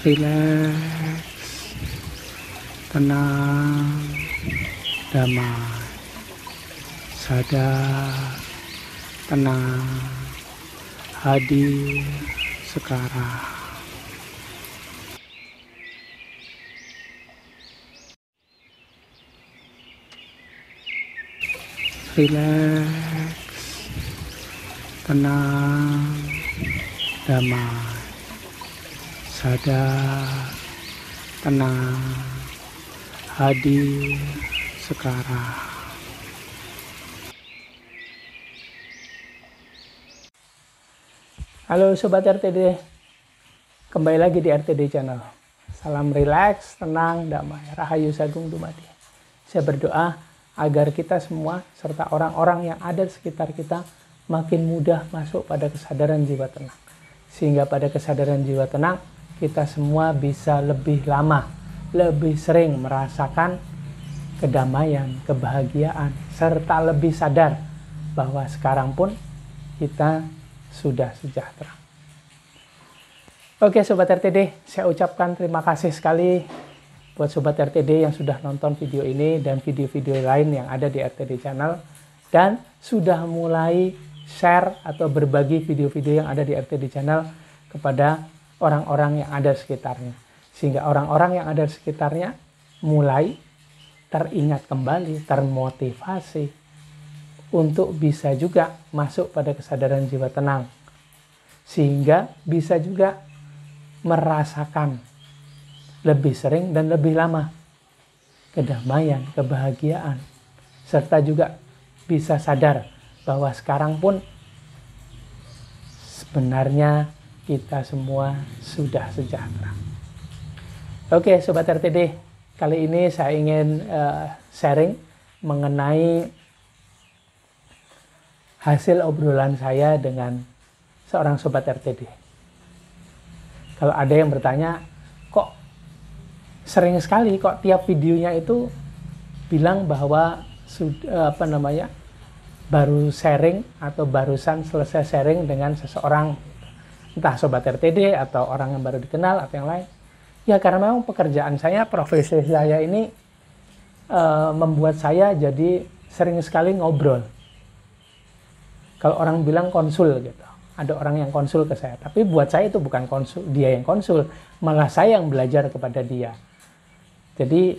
rileks, tenang, damai, sadar, tenang, hadir sekarang. Rileks, tenang, damai, sadar, tenang, hadir sekarang. Halo Sobat RTD, kembali lagi di RTD Channel. Salam rileks, tenang, damai, rahayu sagung dumadi. Saya berdoa agar kita semua serta orang-orang yang ada di sekitar kita makin mudah masuk pada kesadaran jiwa tenang. Sehingga pada kesadaran jiwa tenang kita semua bisa lebih lama, lebih sering merasakan kedamaian, kebahagiaan, serta lebih sadar bahwa sekarang pun kita sudah sejahtera. Oke Sobat RTD, saya ucapkan terima kasih sekali buat Sobat RTD yang sudah nonton video ini dan video-video lain yang ada di RTD Channel, dan sudah mulai share atau berbagi video-video yang ada di RTD Channel kepada orang-orang yang ada di sekitarnya. Sehingga orang-orang yang ada di sekitarnya mulai teringat kembali, termotivasi untuk bisa juga masuk pada kesadaran jiwa tenang. Sehingga bisa juga merasakan lebih sering dan lebih lama kedamaian, kebahagiaan, serta juga bisa sadar bahwa sekarang pun sebenarnya kita semua sudah sejahtera. Oke Sobat RTD, kali ini saya ingin sharing mengenai hasil obrolan saya dengan seorang Sobat RTD. Kalau ada yang bertanya, kok sering sekali kok tiap videonya itu bilang bahwa baru sharing atau barusan selesai sharing dengan seseorang, entah Sobat RTD atau orang yang baru dikenal atau yang lain. Ya karena memang pekerjaan saya, profesi saya ini membuat saya jadi sering sekali ngobrol. Kalau orang bilang konsul gitu, ada orang yang konsul ke saya, tapi buat saya itu bukan konsul, dia yang konsul, malah saya yang belajar kepada dia. Jadi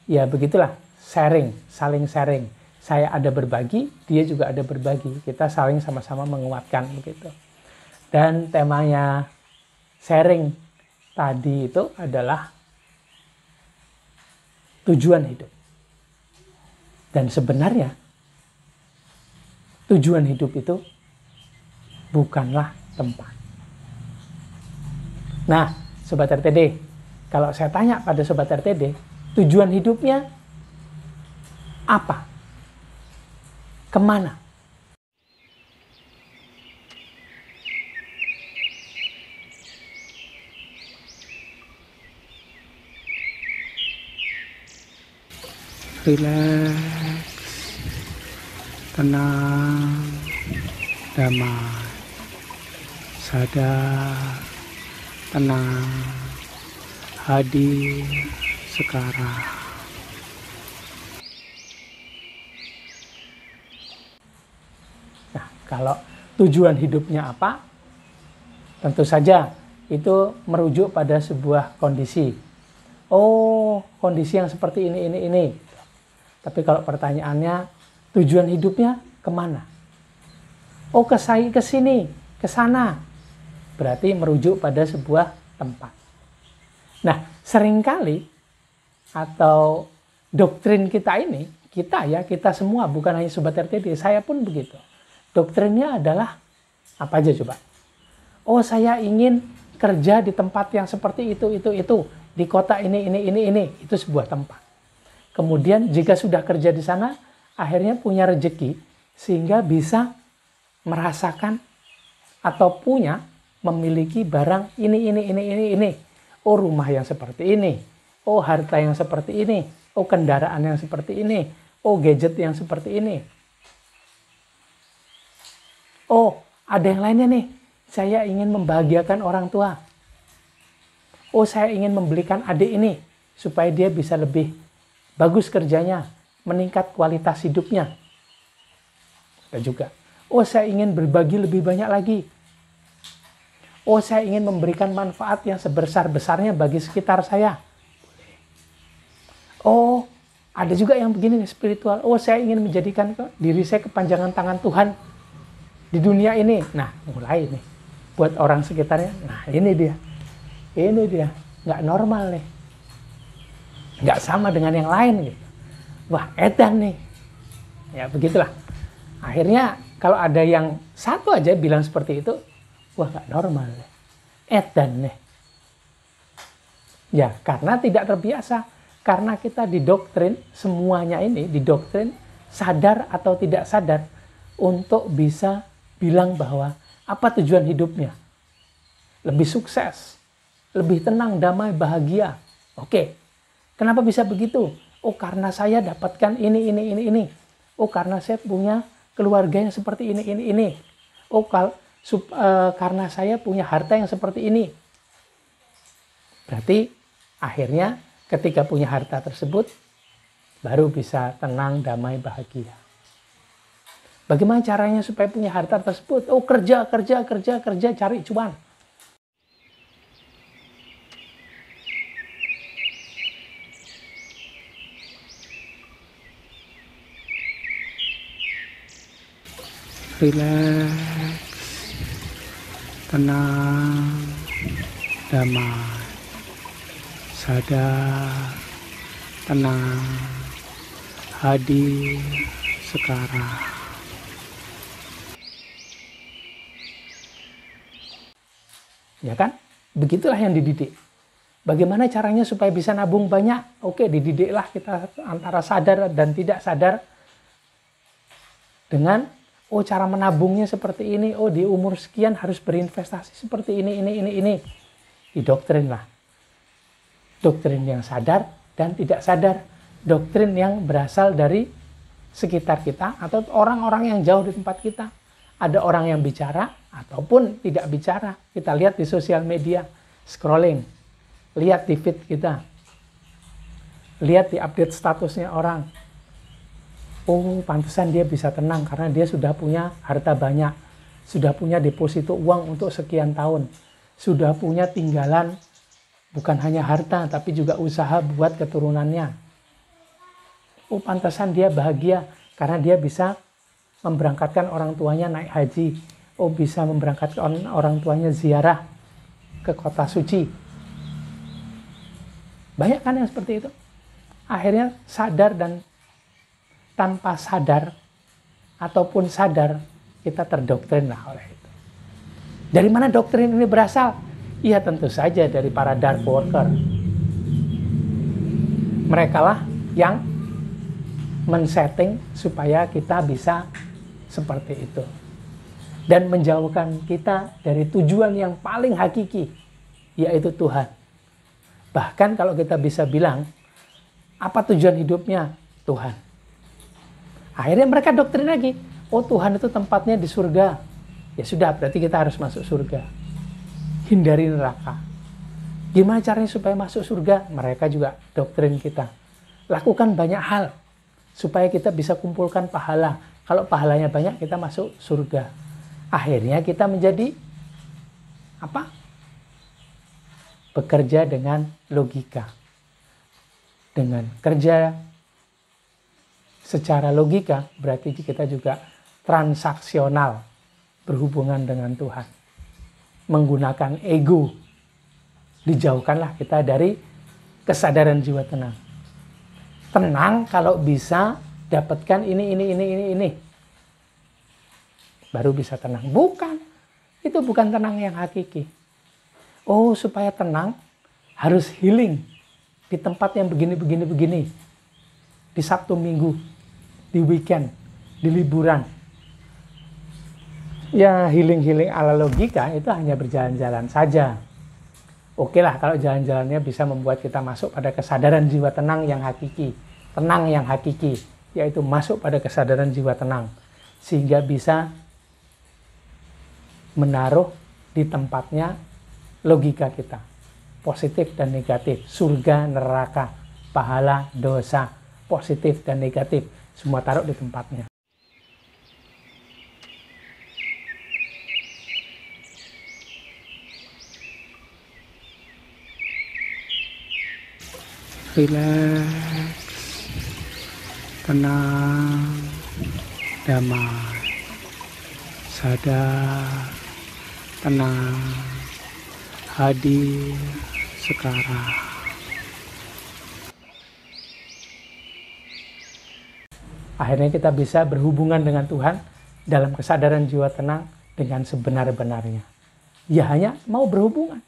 ya begitulah, sharing, saling sharing. Saya ada berbagi, dia juga ada berbagi. Kita saling sama-sama menguatkan begitu. Dan temanya sharing tadi itu adalah tujuan hidup. Dan sebenarnya tujuan hidup itu bukanlah tempat. Nah, Sobat RTD, kalau saya tanya pada Sobat RTD, tujuan hidupnya apa? Kemana? Rileks, tenang, damai, sadar, tenang, hadir sekarang. Nah, kalau tujuan hidupnya apa? Tentu saja itu merujuk pada sebuah kondisi. Oh, kondisi yang seperti ini. Tapi kalau pertanyaannya, tujuan hidupnya kemana? Oh, ke sini, ke sana. Berarti merujuk pada sebuah tempat. Nah, seringkali atau doktrin kita ini, kita semua, bukan hanya Sobat RTD, saya pun begitu. Doktrinnya adalah apa aja coba? Oh, saya ingin kerja di tempat yang seperti itu, di kota ini, itu sebuah tempat. Kemudian jika sudah kerja di sana, akhirnya punya rezeki sehingga bisa merasakan atau memiliki barang ini. Oh, rumah yang seperti ini. Oh, harta yang seperti ini. Oh, kendaraan yang seperti ini. Oh, gadget yang seperti ini. Oh, ada yang lainnya nih. Saya ingin membahagiakan orang tua. Oh, saya ingin membelikan adik ini supaya dia bisa lebih bagus kerjanya, meningkat kualitas hidupnya. Ada juga. Oh, saya ingin berbagi lebih banyak lagi. Oh, saya ingin memberikan manfaat yang sebesar-besarnya bagi sekitar saya. Oh, ada juga yang begini nih, spiritual. Oh, saya ingin menjadikan diri saya kepanjangan tangan Tuhan di dunia ini. Nah, mulai nih. Buat orang sekitarnya, nah ini dia. Ini dia, nggak normal nih. Nggak sama dengan yang lain gitu. Wah, edan nih. Ya, begitulah. Akhirnya, kalau ada yang satu aja bilang seperti itu, wah, nggak normal nih. Edan nih. Ya, karena tidak terbiasa. Karena kita didoktrin, semuanya ini didoktrin, sadar atau tidak sadar, untuk bisa bilang bahwa apa tujuan hidupnya. Lebih sukses, lebih tenang, damai, bahagia. Oke, kenapa bisa begitu? Oh, karena saya dapatkan ini. Oh, karena saya punya keluarga yang seperti ini. Oh, karena saya punya harta yang seperti ini. Berarti akhirnya ketika punya harta tersebut, baru bisa tenang, damai, bahagia. Bagaimana caranya supaya punya harta tersebut? Oh, kerja, cari cuan. Relax, tenang, damai, sadar, tenang, hadir sekarang. Ya kan? Begitulah yang dididik. Bagaimana caranya supaya bisa nabung banyak? Oke, dididiklah kita antara sadar dan tidak sadar dengan oh, cara menabungnya seperti ini. Oh, di umur sekian harus berinvestasi seperti ini. Didoktrin lah. Doktrin yang sadar dan tidak sadar. Doktrin yang berasal dari sekitar kita atau orang-orang yang jauh di tempat kita. Ada orang yang bicara ataupun tidak bicara. Kita lihat di sosial media, scrolling. Lihat di feed kita. Lihat di update statusnya orang. Oh, pantesan dia bisa tenang karena dia sudah punya harta banyak. Sudah punya deposito uang untuk sekian tahun. Sudah punya tinggalan bukan hanya harta tapi juga usaha buat keturunannya. Oh, pantesan dia bahagia karena dia bisa memberangkatkan orang tuanya naik haji. Oh, bisa memberangkatkan orang tuanya ziarah ke kota suci. Banyak kan yang seperti itu. Akhirnya sadar dan tanpa sadar ataupun sadar kita terdoktrin lah oleh itu. Dari mana doktrin ini berasal? Iya, tentu saja dari para dark worker. Mereka lah yang men-setting supaya kita bisa seperti itu. Dan menjauhkan kita dari tujuan yang paling hakiki, yaitu Tuhan. Bahkan kalau kita bisa bilang, apa tujuan hidupnya? Tuhan. Akhirnya mereka doktrin lagi. Oh, Tuhan itu tempatnya di surga. Ya sudah, berarti kita harus masuk surga. Hindari neraka. Gimana caranya supaya masuk surga? Mereka juga doktrin kita. Lakukan banyak hal supaya kita bisa kumpulkan pahala. Kalau pahalanya banyak, kita masuk surga. Akhirnya kita menjadi apa? Bekerja dengan logika. Dengan kerja secara logika, berarti kita juga transaksional berhubungan dengan Tuhan. Menggunakan ego. Dijauhkanlah kita dari kesadaran jiwa tenang. Tenang kalau bisa dapatkan ini. Baru bisa tenang. Bukan. Itu bukan tenang yang hakiki. Oh, supaya tenang harus healing di tempat yang begini. Di Sabtu Minggu, di weekend, di liburan. Ya, healing ala logika itu hanya berjalan-jalan saja. Oke lah kalau jalan-jalannya bisa membuat kita masuk pada kesadaran jiwa tenang yang hakiki. Tenang yang hakiki, yaitu masuk pada kesadaran jiwa tenang. Sehingga bisa menaruh di tempatnya logika kita. positif dan negatif, surga, neraka, pahala, dosa, positif dan negatif, semua taruh di tempatnya. Rileks, tenang, damai, sadar, tenang, hadir sekarang. Akhirnya kita bisa berhubungan dengan Tuhan dalam kesadaran jiwa tenang dengan sebenar-benarnya. Ya hanya mau berhubungan.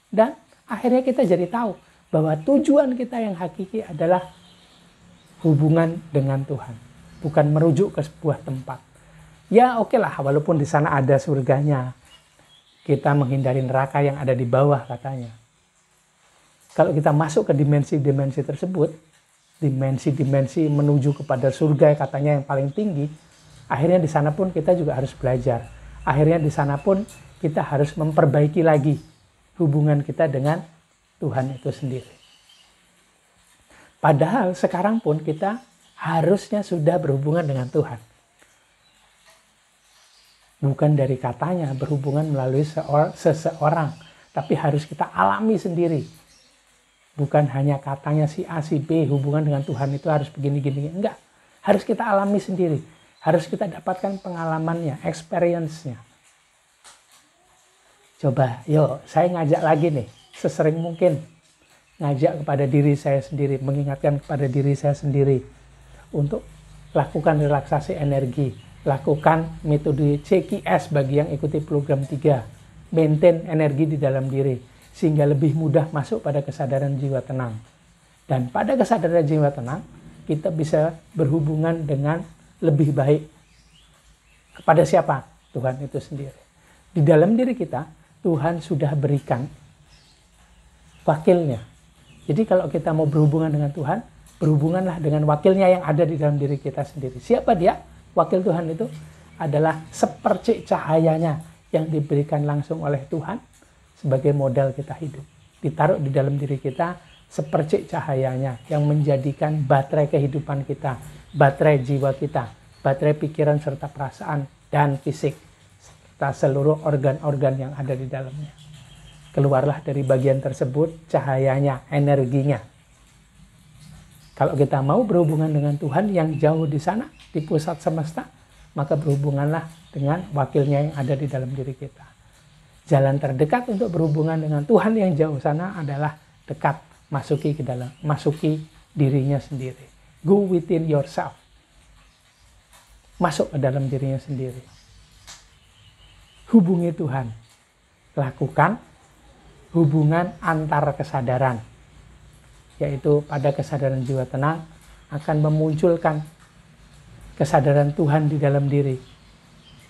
Dan akhirnya kita jadi tahu bahwa tujuan kita yang hakiki adalah hubungan dengan Tuhan, bukan merujuk ke sebuah tempat. Ya oke lah, walaupun di sana ada surganya, kita menghindari neraka yang ada di bawah katanya. Kalau kita masuk ke dimensi-dimensi tersebut, dimensi-dimensi menuju kepada surga katanya yang paling tinggi, akhirnya di sana pun kita juga harus belajar. Akhirnya di sana pun kita harus memperbaiki lagi hubungan kita dengan Tuhan itu sendiri. Padahal sekarang pun kita harusnya sudah berhubungan dengan Tuhan. Bukan dari katanya berhubungan melalui seseorang, tapi harus kita alami sendiri. Bukan hanya katanya si A, si B, hubungan dengan Tuhan itu harus begini-gini. Enggak, harus kita alami sendiri. Harus kita dapatkan pengalamannya, experience-nya. Coba, yuk, saya ngajak lagi nih, sesering mungkin. Ngajak kepada diri saya sendiri, mengingatkan kepada diri saya sendiri untuk lakukan relaksasi energi, lakukan metode CQS bagi yang ikuti program 3, maintain energi di dalam diri sehingga lebih mudah masuk pada kesadaran jiwa tenang. Dan pada kesadaran jiwa tenang kita bisa berhubungan dengan lebih baik kepada siapa? Tuhan itu sendiri. Di dalam diri kita Tuhan sudah berikan wakilnya. Jadi kalau kita mau berhubungan dengan Tuhan, berhubunganlah dengan wakilnya yang ada di dalam diri kita sendiri. Siapa dia? Wakil Tuhan itu adalah sepercik cahayanya yang diberikan langsung oleh Tuhan sebagai modal kita hidup. Ditaruh di dalam diri kita sepercik cahayanya yang menjadikan baterai kehidupan kita, baterai jiwa kita, baterai pikiran serta perasaan dan fisik, serta seluruh organ-organ yang ada di dalamnya. Keluarlah dari bagian tersebut cahayanya, energinya. Kalau kita mau berhubungan dengan Tuhan yang jauh di sana, di pusat semesta, maka berhubunganlah dengan wakilnya yang ada di dalam diri kita. Jalan terdekat untuk berhubungan dengan Tuhan yang jauh sana adalah dekat, masuki dirinya sendiri. Go within yourself. Masuk ke dalam dirinya sendiri. Hubungi Tuhan. Lakukan hubungan antar kesadaran, yaitu pada kesadaran jiwa tenang akan memunculkan kesadaran Tuhan di dalam diri.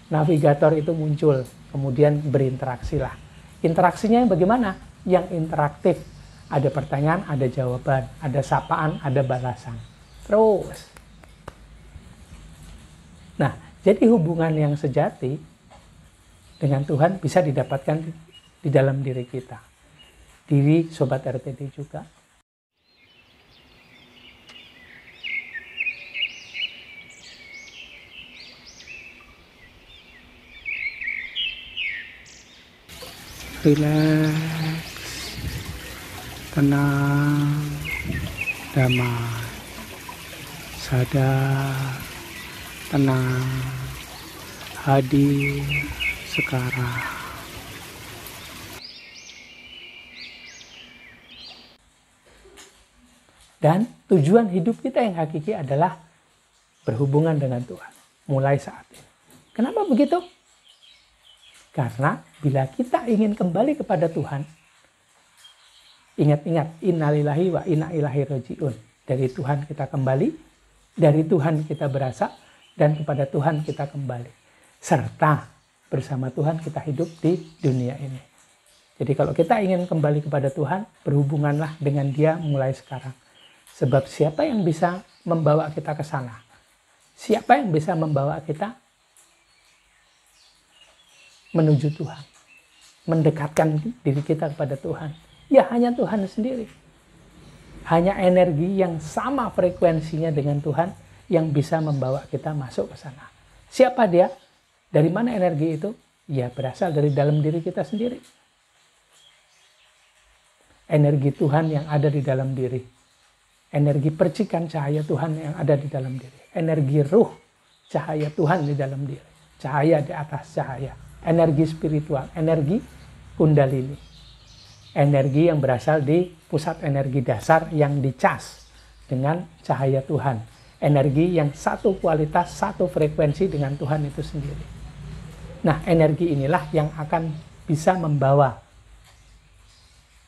Navigator itu muncul, kemudian berinteraksilah. Interaksinya yang bagaimana? Yang interaktif. Ada pertanyaan, ada jawaban, ada sapaan, ada balasan. Terus. Nah, jadi hubungan yang sejati dengan Tuhan bisa didapatkan di dalam diri kita. Diri Sobat RTD juga. Rileks, tenang, damai, sadar, tenang, hadir sekarang. Dan tujuan hidup kita yang hakiki adalah berhubungan dengan Tuhan. Mulai saat ini. Kenapa begitu? Karena bila kita ingin kembali kepada Tuhan, ingat-ingat, innalillahi wa inna ilaihi raji'un. Dari Tuhan kita kembali, dari Tuhan kita berasal, dan kepada Tuhan kita kembali. Serta bersama Tuhan kita hidup di dunia ini. Jadi kalau kita ingin kembali kepada Tuhan, berhubunganlah dengan Dia mulai sekarang. Sebab siapa yang bisa membawa kita ke sana? Siapa yang bisa membawa kita menuju Tuhan? Mendekatkan diri kita kepada Tuhan. Ya hanya Tuhan sendiri. Hanya energi yang sama frekuensinya dengan Tuhan yang bisa membawa kita masuk ke sana. Siapa dia? Dari mana energi itu? Ya berasal dari dalam diri kita sendiri. Energi Tuhan yang ada di dalam diri. Energi percikan cahaya Tuhan yang ada di dalam diri. Energi ruh cahaya Tuhan di dalam diri. Cahaya di atas cahaya. Energi spiritual. Energi kundalini. Energi yang berasal di pusat energi dasar yang dicas dengan cahaya Tuhan. Energi yang satu kualitas, satu frekuensi dengan Tuhan itu sendiri. Nah, energi inilah yang akan bisa membawa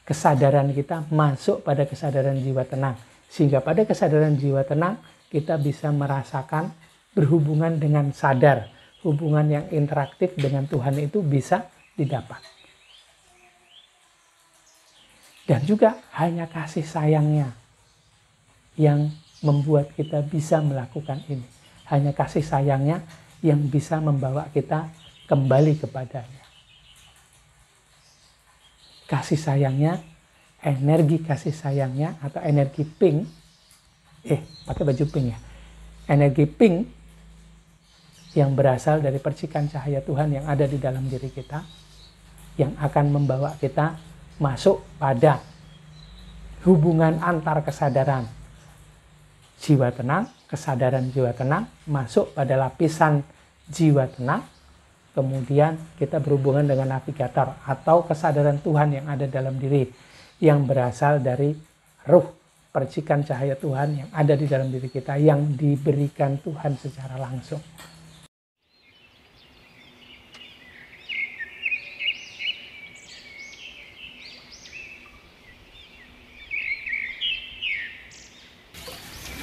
kesadaran kita masuk pada kesadaran jiwa tenang. Sehingga pada kesadaran jiwa tenang, kita bisa merasakan berhubungan dengan sadar. Hubungan yang interaktif dengan Tuhan itu bisa didapat. Dan juga hanya kasih sayangnya yang membuat kita bisa melakukan ini. Hanya kasih sayangnya yang bisa membawa kita kembali kepadanya. Kasih sayangnya, energi kasih sayangnya atau energi pink, pakai baju pink ya. Energi pink yang berasal dari percikan cahaya Tuhan yang ada di dalam diri kita, yang akan membawa kita masuk pada hubungan antar kesadaran jiwa tenang, kesadaran jiwa tenang, masuk pada lapisan jiwa tenang, kemudian kita berhubungan dengan navigator atau kesadaran Tuhan yang ada dalam diri, yang berasal dari ruh percikan cahaya Tuhan yang ada di dalam diri kita, yang diberikan Tuhan secara langsung.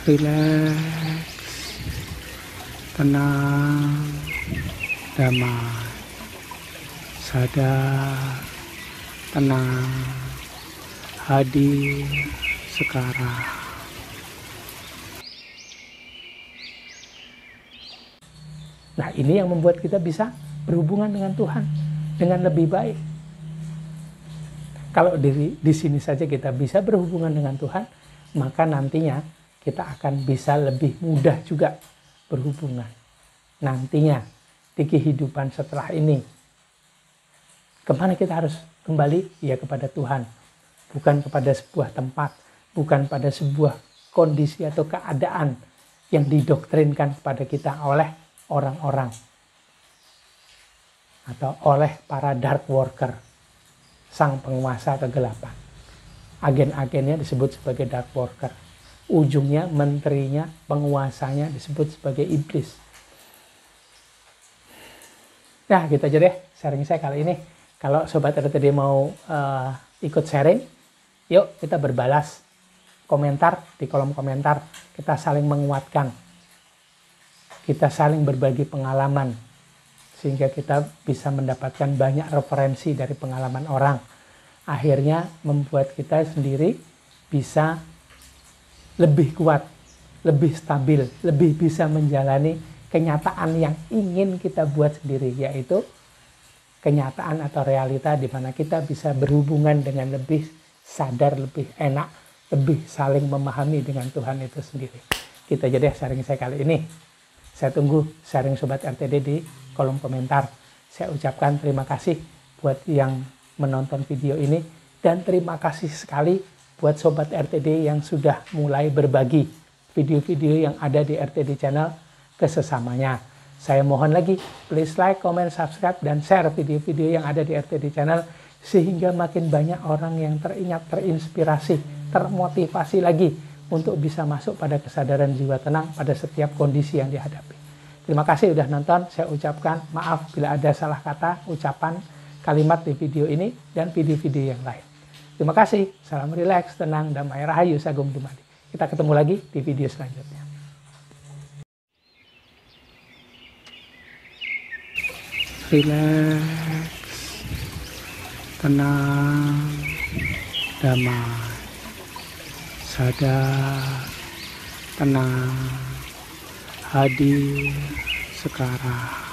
Rileks, tenang, damai, sadar, tenang, hadir sekarang. Nah, ini yang membuat kita bisa berhubungan dengan Tuhan dengan lebih baik. Kalau di sini saja kita bisa berhubungan dengan Tuhan, maka nantinya kita akan bisa lebih mudah juga berhubungan. Nantinya di kehidupan setelah ini, kemana kita harus kembali? Ya kepada Tuhan. Bukan kepada sebuah tempat, bukan pada sebuah kondisi atau keadaan yang didoktrinkan kepada kita oleh orang-orang atau oleh para dark worker, sang penguasa kegelapan. Agen-agennya disebut sebagai dark worker. Ujungnya, menterinya, penguasanya disebut sebagai iblis. Nah, gitu aja deh sharing saya kali ini. Kalau Sobat RTD mau ikut sharing, yuk kita berbalas komentar di kolom komentar. Kita saling menguatkan. Kita saling berbagi pengalaman. Sehingga kita bisa mendapatkan banyak referensi dari pengalaman orang. Akhirnya membuat kita sendiri bisa lebih kuat, lebih stabil, lebih bisa menjalani kenyataan yang ingin kita buat sendiri, yaitu kenyataan atau realita di mana kita bisa berhubungan dengan lebih sadar, lebih enak, lebih saling memahami dengan Tuhan itu sendiri. Gitu aja deh sharing saya kali ini. Saya tunggu sharing Sobat RTD di kolom komentar. Saya ucapkan terima kasih buat yang menonton video ini, dan terima kasih sekali buat Sobat RTD yang sudah mulai berbagi video-video yang ada di RTD Channel ke sesamanya. Saya mohon lagi, please like, comment, subscribe, dan share video-video yang ada di RTD Channel sehingga makin banyak orang yang teringat, terinspirasi, termotivasi lagi untuk bisa masuk pada kesadaran jiwa tenang pada setiap kondisi yang dihadapi. Terima kasih sudah nonton. Saya ucapkan maaf bila ada salah kata, ucapan, kalimat di video ini dan video-video yang lain. Terima kasih. Salam rileks, tenang, damai, rahayu, sagung dumadi. Kita ketemu lagi di video selanjutnya. Rileks, tenang, damai, sadar, tenang, hadir sekarang.